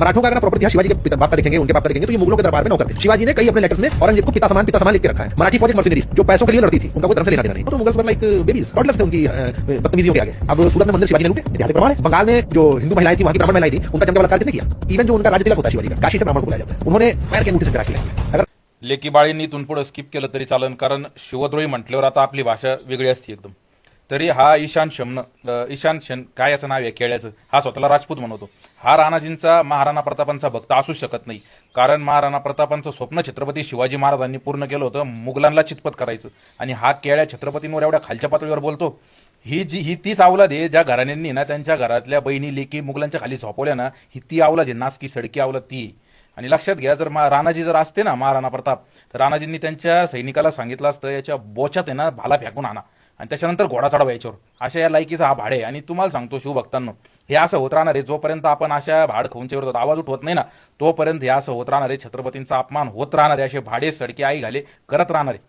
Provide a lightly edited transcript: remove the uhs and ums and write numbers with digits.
मराठों का अगर प्रॉपर्टी शिवाजी के बाप का देखेंगे, उनके बाप का देखेंगे, तो ये मुगलों के दरबार में नौकर थे। शिवाजी ने कई अपने लेटर्स में औरंगजेब को पिता समान लिख के रखा है। मराठी फौज मर्सिनरीज जो पैसों के लिए लड़ती थी, उनका कोई तरफ से लेना देना नहीं। तो Mughals were like babies, toddlers थे उनकी बदतमीजियों के आगे। अब सूरत में मंदिर शिवाजी ने लूटे, ऐतिहासिक प्रमाण है। बंगाल में जो हिंदू महिलाएं थी, वहां की ब्राह्मण महिलाएं थी, उनका जमकर बलात्कार किसने किया? इवन जो उनका राज्य तिलक होता है शिवाजी का, काशी से ब्राह्मण को बुलाया जाता है, उन्होंने पैर के अंगूठे से राखी लाई। अगर लेकी बाळींनी इथून पुढे स्किप केलं तरी चालन, कारण शिवद्रोही म्हटल्यावर आता आपली भाषा वेगळी असते एकदम. तरी हा ईशान शन काय याचं नाव आहे खेळ्याचं, हा स्वतःला राजपूत म्हणतो. हा राणाजींचा महाराणा प्रतापांचा भक्त असूच शकत नाही, कारण महाराणा प्रतापांचं स्वप्न छत्रपती शिवाजी महाराजांनी पूर्ण केलं होतं, मुघलांना चितपत करायचं. आणि हा केळ्या छत्रपतींवर एवढ्या खालच्या पातळीवर बोलतो. ही तीच अवलाद आहे ज्या घराण्यांनी ना त्यांच्या घरातल्या बहिणी लेकी मुघलांच्या खाली झोपवल्या ना, ही ती अवलाद आहे, नासकी सडकी अवलाद ती. आणि लक्षात घ्या, जर राणाजी जर असते ना महाराणा प्रताप, तर राणाजींनी त्यांच्या सैनिकाला सांगितलं असतं याच्या बोच्यात आहे ना भाला फेकून आणा आणि त्याच्यानंतर घोडा चढवा याच्यावर. अशा या लायकीचा हा भाडे. आणि तुम्हाला सांगतो शिवभक्तांनो, हे असं होत राहणार आहे जोपर्यंत आपण अशा भाड खाऊनच्या विरोधात आवाज उठवत नाही ना, तोपर्यंत हे असं होत राहणार आहे. छत्रपतींचा अपमान होत राहणार आहे. असे भाडे सडके आई घाले करत राहणार आहे.